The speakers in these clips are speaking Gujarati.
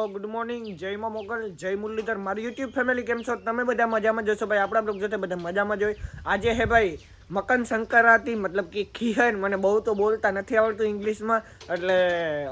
ગુડ મોર્નિંગ, જય માં મોગલ, જય મુરલીધર, મારી યુટ્યુબ ફેમિલી કેમ છો તમે? બધા મજામાં જશો ભાઈ. આપણા બ્લોગ જોતે બધા મજામાં જ હોય. આજે હે ભાઈ મકર સંક્રાંતિ, મતલબ કે ખીહર. મને બહુ તો બોલતા નથી આવડતું ઇંગ્લિશમાં, એટલે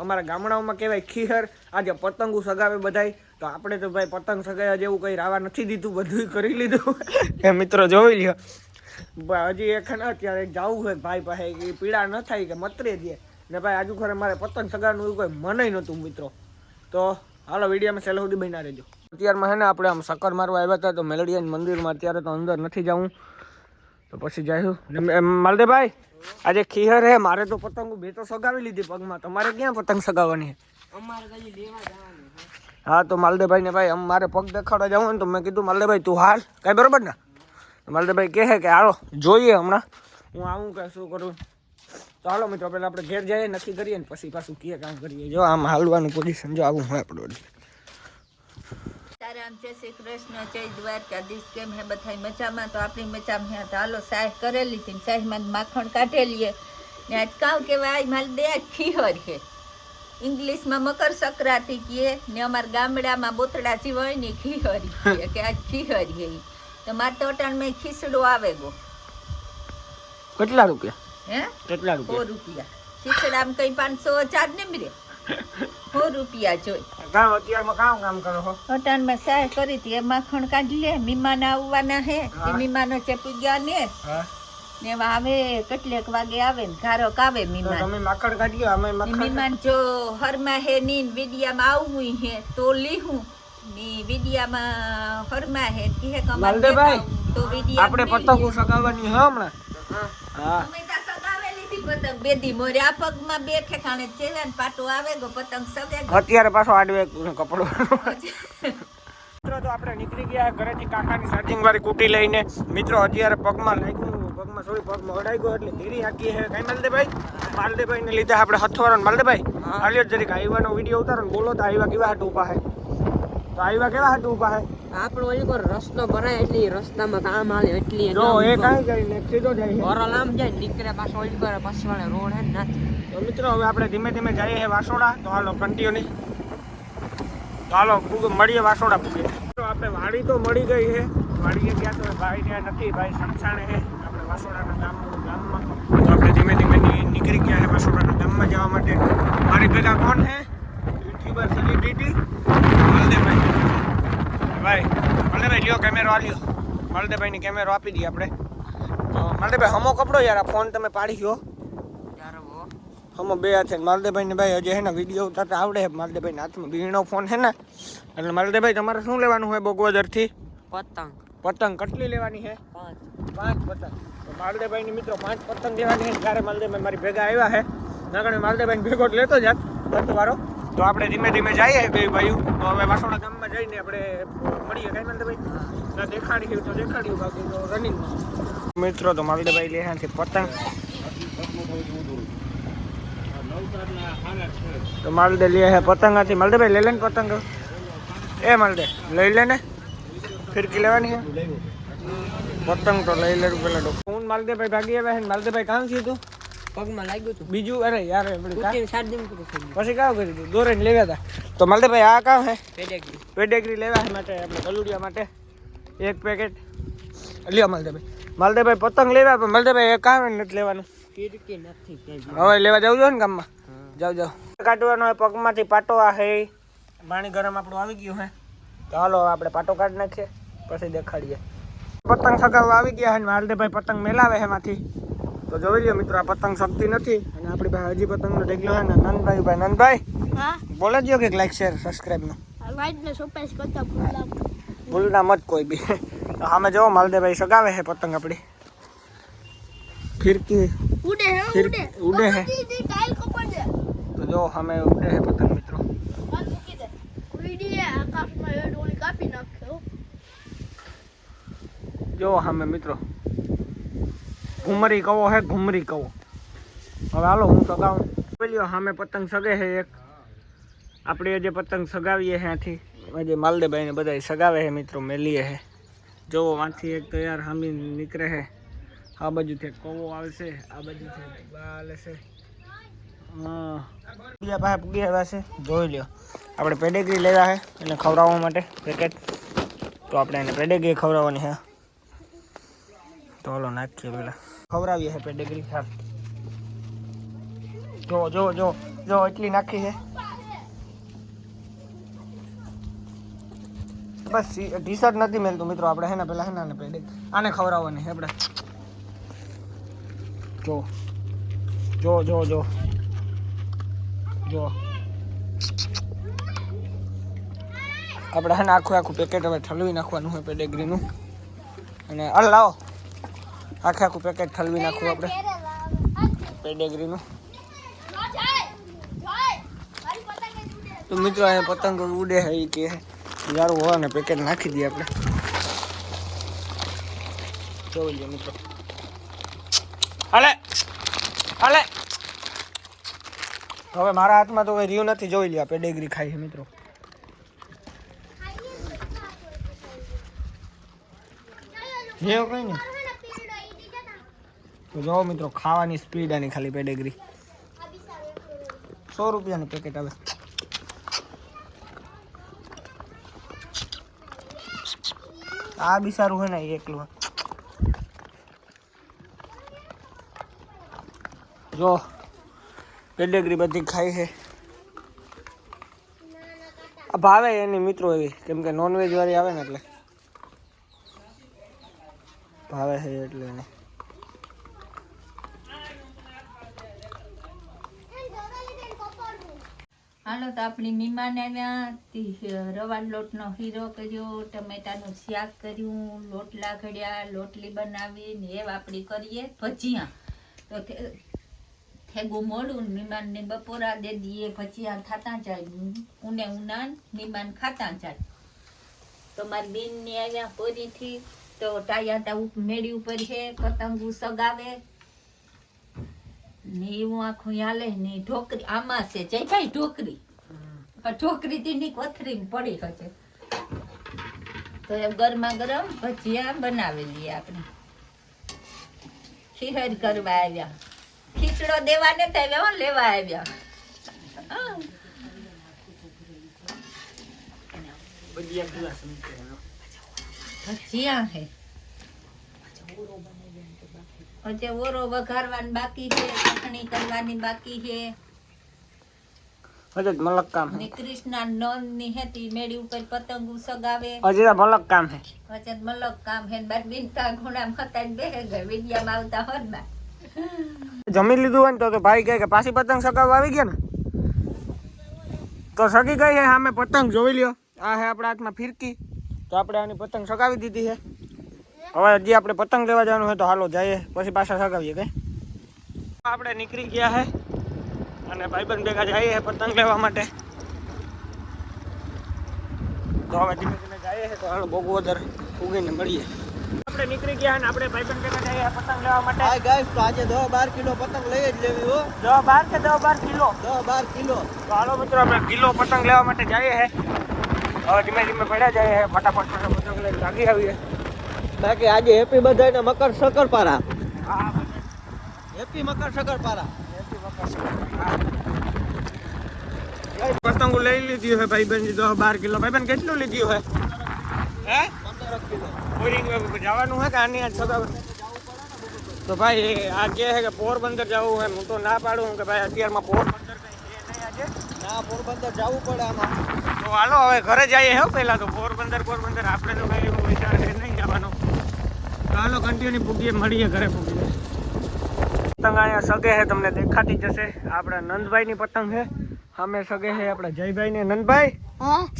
અમારા ગામડાઓમાં કહેવાય ખીહર. આજે પતંગો સગાવે બધાય, તો આપણે તો ભાઈ પતંગ સગાવ્યા જેવું કંઈ રાવા નથી દીધું, બધું કરી લીધું. એ મિત્રો જોઈ લ્યો, હજી એક ને અત્યારે જવું હોય ભાઈ પાસે, એ પીડા ન થાય કે મતરે દે ને ભાઈ. આજુ ખરે મારે પતંગ સગાવવાનું એવું કોઈ મને નહોતું મિત્રો. તો હાલો વિડીયોમાં છેલ્લે સુધી બન્યા રહેજો. અત્યારમાં હે ને આપણે આમ ચક્કર મારવા આવ્યા હતા તો મેલડીયા મંદિરમાં. અત્યારે તો અંદર નથી જવું, તો પછી જઈશું. માલદેભાઈ આજે ખીહર હે, મારે તો પતંગ બે તો સગાવી લીધી પગમાં. તમારે ક્યાં પતંગ સગાવવાની હે? હા તો માલદેભાઈ ને ભાઈ મારે પગ દેખાડવા જવું ને, તો મેં કીધું માલદેભાઈ તું હાલ, કાંઈ બરોબર ને? માલદેભાઈ કહે કે હાલો જોઈએ હમણાં હું આવું કે શું કરું. તો હાલો મિત્રો પહેલાં આપણે ઘેર જઈએ, નક્કી કરીએ ને પછી પાછું કીએ કામ કરીએ. જો આમ હાલવાનું પોઝિશન જો આવું હોય આપણું. રામ જય શ્રી કૃષ્ણ, જય દ્વારકાધીશ. કેમ હે બધા મજામાં? તો આપણી મજામાં હે. તો હાલો સાહ કરેલી હતી, સાહીમાં માખણ કાઢેલીએ ને આજ કાં કહેવાય માલ દે ખીહર છે. ઇંગ્લિશમાં મકર સંક્રાંતિ કહે ને અમારા ગામડામાં બોતડાજી હોય ને ખીહરી કહે કે આજ ખીહરી હે. તો મારે તો અટાણમાં ખીસડો આવે ગો. કેટલા રૂપિયા? હે કેટલા રૂપિયા? 100 રૂપિયા ખીસડામાં કઈ 500 ને મળે. 100 રૂપિયા જોઈ. અત્યારમાં કામ કરો છો? અટાણમાં સાહ કરી હતી, એ માખણ કાઢી લે. મહેમાન આવવાના હે, એ મહેમાનો ચેપી ગયા ને આવે કેટલેક વાગે આવે ને ઘારોક આવે મહેમાન. તમે માખણ કાઢ્યો, અમે મહેમાન જો હરમાં હે ની વિડિયામાં આવવું હે તો લીહું ની વિડિયામાં હરમાં હે કે માલદેભાઈ તો વિડિયા આપણે પતંગો સગાવવાની હે હમણાં. હા અમે તા સગાવેલી થી પતંગ બેદી મોરે આ પગમાં બે ઠેકાણે ચેલા ને પાટો આવે ગો પતંગ સગે. અત્યારે પાછો આડવે કપડો. મિત્રો તો આપણે નીકળી ગયા ઘરેથી કાકાની ચાર્જિંગ વાળી કુટી લઈને. મિત્રો અત્યારે પગમાં લાગ્યું, પગમાં સોરી પગમાં અડાઈ ગયો એટલે ધીરી હાકી હે. કઈ માલદેભાઈ ને લીધે આપણે હથવારો. માલદેભાઈ હાલ્યો જરીક આવ્યાનો વિડીયો ઉતારો ને બોલો તો આવ્યા કેવા હાટ ઉભા હે? તો આવ્યા કેવા હાટ ઉભા હે? આપણો ઓલી પર રસ્તો ભરાય એટલી રસ્તામાં કામ આવે એટલી જો એ કાઈ કરીને સીધો જાય ઓરલ આમ જાય નીકળે પાછો ઓલી પર પાછવાળે રોડ હે ને. તો મિત્રો હવે આપણે ધીમે ધીમે જઈએ હે વાસોડા. તો હાલો કન્ટિન્યુ. તો હાલો મળીએ વાસોડા પૂગે. તો આપણે વાડી તો મળી ગઈ છે. વાડીએ ગયા તો ભાઈ ત્યાં નથી, ભાઈ સમસાણે છે આપણે વાસોડાના ગામમાં. તો આપણે ધીમે ધીમે નીકળી ગયા છે વાસોડાના ગામમાં જવા માટે. મારી ભેગા કોણ છે? યુટ્યુબર સેલિબ્રિટી માલદેભાઈ લ્યો કેમેરો આલ્યો. માલદેભાઈને કેમેરો આપી દઈએ આપણે. તો માલદેભાઈ હમો કપડો યાર, આ ફોન તમે પાડી ગયો હમો બે હાથે. માલદેભાઈને ભાઈ હજી હે ને વિડીયો ઉતારતા આવડે. માલદેભાઈને હાથમાં બીણો ફોન છે ને, એટલે માલદેભાઈ તમારે શું લેવાનું હોય બગોદરથી? પતંગ કેટલી લેવાની છે? 5 પતંગ. તો માલદેભાઈની મિત્રો 5 પતંગ લેવાની છે. ત્યારે માલદેભાઈ મારી ભેગા આવ્યા છે, નગર માલદેભાઈને ભેગો લેતો જાત વારો. તો આપણે ધીમે ધીમે જઈએ બે ભાઈઓ. તો હવે વાસોડા ગામમાં જઈને આપણે મળીએ. કઈ માલદેભાઈ દેખાડી તો દેખાડ્યું, બાકી તો રનિંગમાં. મિત્રો તો માલદેભાઈ લે છે પતંગ. તો માલદે લે છે પતંગ આથી. માલદેભાઈ લઈ લે ને પતંગ. એ માલદે લઈ લે ને, ફિરકી લેવાની છે. પતંગ તો લઈ લે પેલા. હું માલદેભાઈ ભાગી આવ્યા છે. માલદેભાઈ કામ થયું તું? પગમાં લાગ્યું હતું બીજું? અરે યાર પછી કામ કર્યું હતું? દોરે ને લેવા હતા. તો માલદેભાઈ આ કામ હે પેડેગ્રી લેવા માટે આપણે કલુડિયા માટે 1 પેકેટ લ્યો. માલદેભાઈ પતંગ લેવા, પણ માલદેભાઈ એ કામ નથી લેવાનું. હવે લેવા જવું જોઈએ ને ગામમાં. જાવ કાઢવાનો હોય પગમાંથી પાટો. આ હે પાણી ગરમ આપણું આવી ગયું હે. તો હાલો આપણે પાટો કાઢી નાખીએ પછી દેખાડીએ. પતંગ સગાવવા આવી ગયા છે. માલદેભાઈ પતંગ મેલાવે છે એમાંથી. તો જોઈ લો મિત્રો, આ પતંગ શક્તિ નથી અને આપણી પાસે હજી પતંગનો ઢગલો છે ને. નંદભાઈ બોલે દો કે લાઈક શેર સબસ્ક્રાઈબ નો ભૂલના મત કોઈ બી. તો સામે જો માલદેભાઈ સગાવે છે પતંગ. આપણી ફિરકી ઉડે હે. તો જો સામે ઉડે છે પતંગ મિત્રો. જો સામે મિત્રો ઘુમરી કવો હે, ઘુમરી કવો. હવે હાલો હું સગાવું. પેલ્યો સામે પતંગ સગે છે એક. આપણે જે પતંગ સગાવીએ છે ત્યાંથી આજે માલદેભાઈને બધા સગાવે છે મિત્રો, મેલીએ છે. જોવો વાંથી એક તો યાર સામે નીકળે છે. આ બાજુથી કવો આવશે, આ બાજુથી બાલે છે. હા પૂગ્યા પાસે પૂગ્યા પાસે જોઈ લ્યો. આપણે પેડેગ્રી લેવા છે એને ખવડાવવા માટે પેકેટ. તો આપણે એને પેડેગ્રી ખવડાવવાની છે. તો હાલો નાખીએ પેલા ખવડાવીએ છે પેડેગ્રી. હા જો જો જો જો એટલી નાખી છે બસ. ટી શર્ટ નથી મેલતું મિત્રો. આપણે હે ને પેલા હે ને પેડેગ્રી આને ખવડાવવાની છે આપણે. જો જો જો જો જો આપણે હે ને આખું પેકેટ હવે ઠલવી નાખવાનું હોય પેડેગ્રીનું. અને અલ લાવો આખું પેકેટ ઠલવી નાખવું આપણે પેડેગ્રીનું. તો મિત્રો અહીંયા પતંગ ઉડે છે એ કે યારું હોય ને પેકેટ નાખી દઈએ આપણે. જોઈ લો મિત્રો. હાલે હાલે. હવે મારા હાથમાં તો કઈ રહ્યું નથી. જોઈ લ્યા પેડેગ્રી ખાઈ છે મિત્રો. જેવો કઈ ને તો જો મિત્રો ખાવાની સ્પીડ આની ખાલી પેડેગ્રી 100 રૂપિયાનું પેકેટ આવે. આ બી સારું હોય ને એકલું. જો પેડેગ્રી બધી ખાઈ છે. ભાવે એની મિત્રો એવી કેમ કે નોનવેજ વાળી આવે ને એટલે ભાવે છે એટલે એને. હાલો તો આપણી મહેમાન આવ્યા. રવા લોટનો હીરો કર્યો, ટમેટાનું શાક કર્યું, લોટલા ઘડ્યા, લોટલી બનાવી ને એવ આપણી કરીએ ભજીયા. તો થેગું મોડું મહેમાનને બપોરા દે દઈએ. ભજીયા ખાતા જાય ઉને ઉના મહેમાન ખાતા જાય. તો મારી બેનને આવ્યા પોરીથી તો ટાયા મેળી ઉપર છે પતંગો સગાવે ને એવું આખું હાલે ને ઢોકરી આમાં છે જયભાઈ ઢોકરી ઢોકરી તેની કોથરી પડી હશે. તો એ ગરમા ગરમ ભજીયા બનાવેલી આપણે. ખીર કરવા આવ્યા. ખીચડો દેવા નથી આવ્યા લેવા આવ્યા. ભજીયા હે પછી ઓરો વઘારવાની બાકી છે, ચટણી કરવાની બાકી છે. હજે મલક કામ ને કૃષ્ણા નોન ની હતી મેળી ઉપર પતંગો સગાવે. હજે મલક કામ છે. પછી મલક કામ હે. બાર બિનતા ઘોડા ખતા બેહે ગઈ વિડિયામાં આવતા હોત બા. જમી લીધું હોય ને તો ભાઈ કહે કે પાછી પતંગ સગાવવા આવી ગયા ને તો સગી ગઈ છે સામે પતંગ જોઈ લ્યો. આ હે આપણા હાથમાં ફિરકી. તો આપણે આની પતંગ સગાવી દીધી છે. હવે હજી આપણે પતંગ લેવા જવાનું હોય તો હાલો જઈએ પછી પાછા સગાવીએ. કઈ આપણે નીકળી ગયા છે અને ભાઈબંધ ભેગા જઈએ પતંગ લેવા માટે. તો હવે ધીમે ધીમે જઈએ છે તો હાલો બોગવદર ઉગીને મળીએ. આપણે નીકળી ગયા અને આપણે ભાઈબંધ ભેગા જઈએ પતંગ લેવા માટે. હાય ગાઈસ તો આજે 10-12 કિલો પતંગ લઈ જ લેવી હો. 10-12 કે 10-12 કિલો? 10-12 કિલો. તો હાલો મિત્રો આપણે કિલો પતંગ લેવા માટે જઈએ છે. હવે ધીમે ધીમે પડ્યા જઈએ છે ફટાફટ પતંગ લઈને ભાગી આવીએ. બાકી આજે હેપી બધાને મકર શકરપારા. હા હેપી મકર શકરપારા. પતંગો લઈ લીધી હોય ભાઈબંધ 10-12 કિલો. ભાઈબંધ કેટલું લીધું હોય? હે 15 કિલો. બોરિંગ જવાનું હોય કે આની આજ સગાવ? તો ભાઈ આ કહે છે કે પોરબંદર જવું હોય. હું તો ના પાડું કે ભાઈ અત્યારમાં પોરબંદર કઈ છે નહીં આજે. ના પોરબંદર જવું પડે આમાં. તો હાલો હવે ઘરે જઈએ હો પહેલા તો. પોરબંદર આપણે તો કઈ એવું વિચાર છે નહીં જવાનો. તો હાલો કન્ટિન્યુ પૂગીએ મળીએ ઘરે પૂગીએ. પતંગ અહીંયા સગે છે તમને દેખાતી જશે. આપણા નંદભાઈની પતંગ છે સામે સગે છે આપણા જયભાઈ ને. નંદભાઈ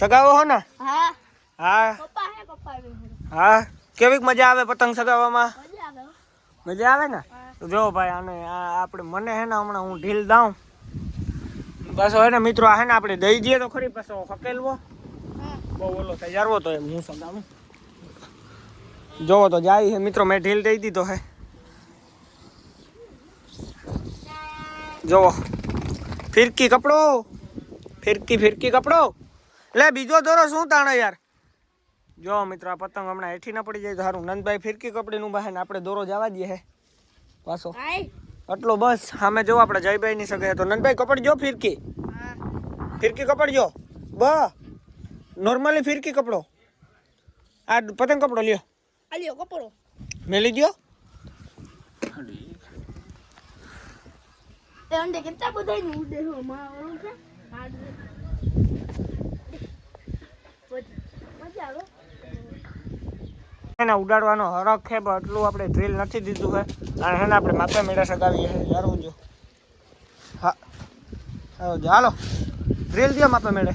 સગાવો હો ને? હા હા. કેવીક મજા આવે પતંગ સગાવવામાં? મજા આવે ને? તો જો ભાઈ આને આપણે મને હે ને હમણાં હું ઢીલ દઉં પાછો હે ને મિત્રો આ હે ને આપણે દઈ દઈએ તો ખરી પાછો હકેલવો બહુ ઓલો તૈયારવો તો એમ હું સગાવું. જોવો તો જાય છે મિત્રો. મેં ઢીલ દઈ દીધો હે. જોવો ફિરકી કપડો ફિરકી કપડો. લે બીજો દોરો શું તાણે યાર. જો મિત્રો આ પતંગ હમણાં હેઠી ના પડી જાય તો સારું. નંદભાઈ ફિરકી કપડીનું બહાને આપણે દોરો જવા દઈએ હે પાછો આટલો બસ. સામે જો આપણે જયભાઈ ની સગે તો નંદભાઈ કપડજો ફિરકી કપડજો. નોર્મલી ફિરકી કપડો આ પતંગ કપડો લ્યો આલ્યો કપડો મેલી દો એ અંડે કેટલા બધા નું ઉડે હો મારું છે મજા આવે એને ઉડાડવાનો હરખ છે પણ એટલું આપણે ડ્રીલ નથી દીધું છે અને એને આપણે માપે મેળા સગાવીએ યાર જો હા હાલો ડ્રીલ દો માપે મેળે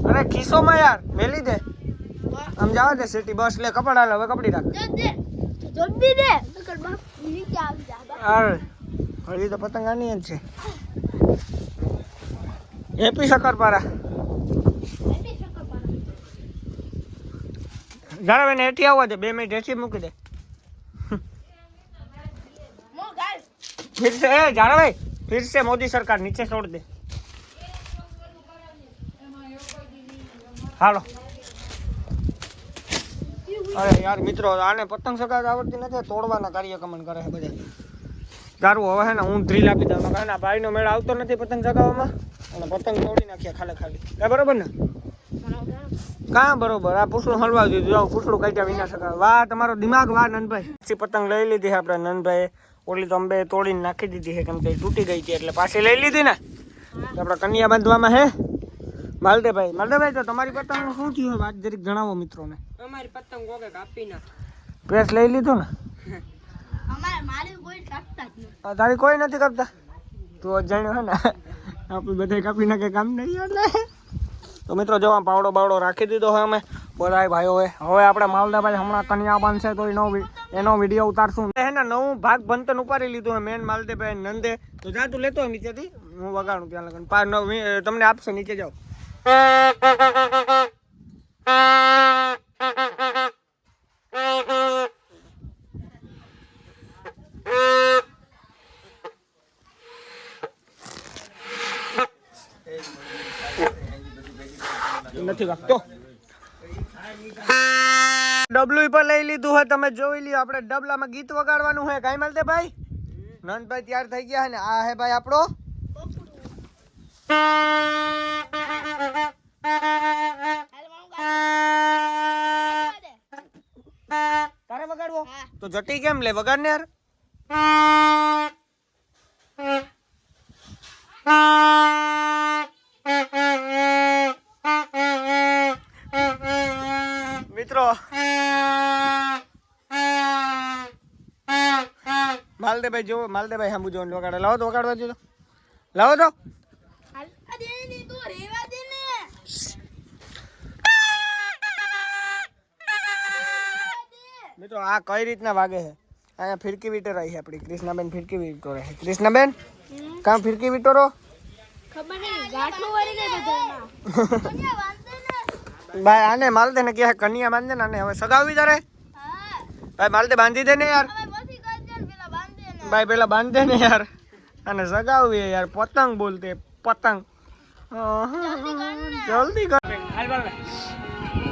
અરે ખિસ્સોમાં યાર મેલી દે આમ જવા દે સિટી બસ લે કપડા લે હવે કપડી રાખ જલ્દી દે નકર બાપ નીચે આવી જા અરે હજી તો પતંગ આની જ છે હેપી શકરપારા જાણે બેન હેઠી આવવા દે 2 મિનિટ હેઠી મૂકી દે મો ગાલ फिर से जाना भाई फिर से मोदी सरकार नीचे छोड़ दे हालो अरे यार मित्रों आने पतंग सगावत आवड़ती નથી તોડવાના કાર્યક્રમ કરે છે બધા દારૂ હવે હે ને હું ડ્રીલ આપી દઉં કારણ આ ભાઈનો મેળ આવતો નથી પતંગ સગાવવામાં અને પતંગ તોડી નાખ્યા ખાલી એ બરોબર ને કાં બરોબર આ પૂછડું હલવાવી દીધું જાઓ પૂછડું કાઢ્યા વિના સગાવ વાહ તમારો દિમાગ વાહ નંદભાઈ પછી પતંગ લઈ લીધી આપણે નંદભાઈ ઓલી તો અંબે તોડીને નાખી દીધી છે કેમ કે તૂટી ગઈ હતી એટલે પાછી લઈ લીધી ને તો આપણે કન્યા બાંધવામાં હે માલદેભાઈ તો તમારી પતંગનું શું થયું વાત જરીક જણાવો મિત્રોને અમારી પતંગ કોકે કાપી નાખ પ્રેસ લઈ લીધું ને મારી કોઈ કાપતા જ નથી તારી કોઈ નથી કાપતા તું અજાણ્યો હે ને આપણે બધા કાપી નાખે કામ નહીં એટલે તો મિત્રો જો આ પાવડો બાવડો રાખી દીધો હોય અમે બધા ભાઈઓએ હવે આપણે માલદાભાઈ હમણાં કન્યા બાંધશે તો એનો વિડીયો ઉતારશું એને નવું ભાગ બંતન ઉપાડી લીધું હોય મેન માલદેભાઈ નંદે તો જા તું લેતો હોય નીચેથી હું વગાડું ત્યાં લગન તમને આપશે નીચે જાઓ નથી વાગતો ડબલું પર લઈ લીધું હોય તમે જોઈ લ્યો આપણે ડબલામાં ગીત વગાડવાનું હોય કાઈ મળતે ભાઈ નંદભાઈ તૈયાર થઈ ગયા ને આ હે ભાઈ આપણો તારે વગાડવો તો જટી કેમ લે વગાડ ને યાર મિત્રો માલદેભાઈ જો માલદેભાઈ સામુ જો વગાડે લાવો તો વગાડવા જો લાવો તો મિત્રો આ કઈ રીતના વાગે છે અહીંયા ફિરકી વીટર આવી છે આપણી કૃષ્ણાબેન ફિરકી વીટો રહે કૃષ્ણાબેન કામ ફિરકી વીટો રો ખબર નહીં ગાંઠું વળી ગઈ બધામાં ભાઈ આને માલદે ને કે કન્યા બાંધે ને આને હવે સગાવવી તારે ભાઈ માલદે બાંધી દે ને યાર ભાઈ પેલા બાંધે ને યાર અને સગાવવી યાર પતંગ બોલતે પતંગ જલ્દી કર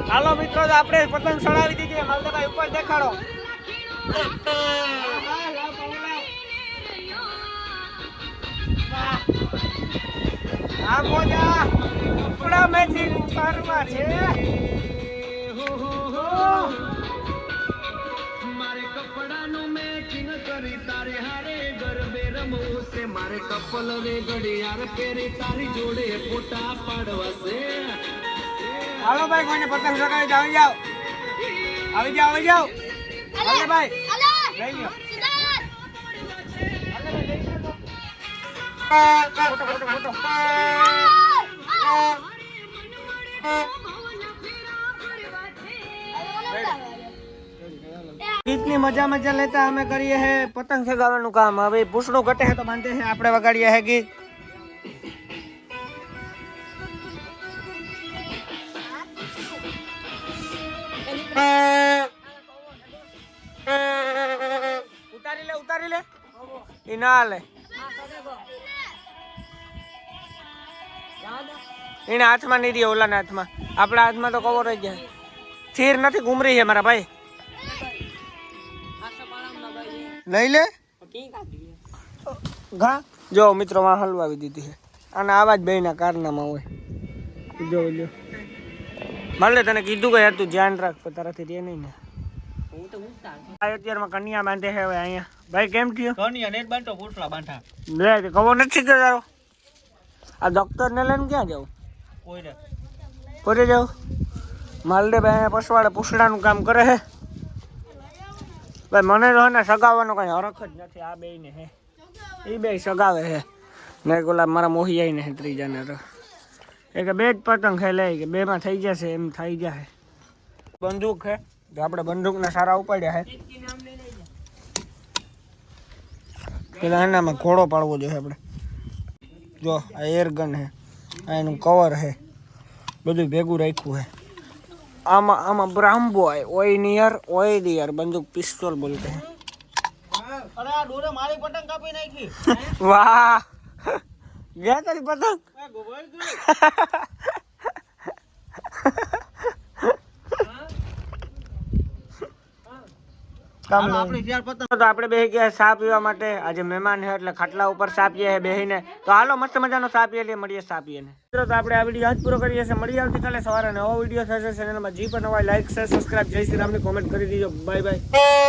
હાલો મિત્રો આપણે પતંગ સડાવી દીધી માલદેભાઈ ઉપર દેખાડો આ મોજા કપડા મેચિંગ કરવા છે મારે કપડાનું મેચિંગ કરી તારે હારે ગરબે રમવું છે મારે કપલ રે ઘડિયાળ પહેરી તારી જોડે ફોટા પાડવા છે હાલો ભાઈ કોઈને પતંગ સગાવી આવી જાઓ આવી જાઓ હાલે ભાઈ લઈ લ્યો ફોટો ગીતની મજા લેતા અમે કરીએ હે પતંગ સગાવવાનું કામ હવે પૂછડું ઘટે હે તો બાંધે હે આપણે વગાડીએ હે ગીત ઉતારી લે ઈ ના લે એને હાથમાં નહીં દે ઓલાના હાથમાં આપણા હાથમાં તો કવર જ જાય સ્થિર નથી ઘૂમરી છે મારા ભાઈ લઈ લે ઘા જો મિત્રો માં હલવાવી દીધી છે અને આવા જ બેના કારનામાં હોય જો માલે તને કીધું કે યાર તું ધ્યાન રાખ પણ તારાથી રે નહીં ને આ અત્યારમાં કન્યા બાંધે છે હવે અહીંયા ભાઈ કેમ થયો કન્યા નેટ બાંધો પૂછલા બાંધા લે કવો નથી કે તારો આ ડોક્ટર ને લઈને ક્યાં જાવ કોઈને કોરે જાવ માલદે ભાઈ પસવાડે પૂછડાનું કામ કરે છે ભાઈ મને તો ને સગાવવાનો કઈ હરખ જ નથી આ બે ને હે એ બે સગાવે છે ને ઓલા મારા મોહી આવીને હે ત્રીજાને તો એ કે બે જ પતંગ છે લે કે બે માં થઈ જશે એમ થઈ જશે બંદૂક છે તો આપણે બંદૂકના સારા ઉપાડ્યા છે પેલા એનામાં ઘોડો પાડવો જોઈએ આપણે જો આ એરગન છે આ એનું કવર છે બધું ભેગું રાખ્યું છે આમાં બ્રામ્બો है ઓય નિયર બંદૂક પિસ્તોલ બોલते हैं અરે આ ડોરે મારી પતંગ કાપી નાખી વાહ ગયા તારી પતંગ આ ગોવાઈ ગયું આપણે ચાર પતંગ તો આપણે બેસી ગયા ચા પીવા માટે આજે મહેમાન છે એટલે ખાટલા ઉપર ચા પીએ છે બેસીને તો હાલો મસ્ત મજાનો ચા પીએ એટલે મળીએ ચા પીએ ને તો આપણે આ વિડીયો આજ પૂરો કરીએ છીએ મળીએ આવતીકાલે સવારે નવો વિડીયો થશે ચેનલમાં જી પર નવા લાઈક શેર સબસ્ક્રાઇબ જય શ્રી રામની કોમેન્ટ કરી દીજો બાય બાય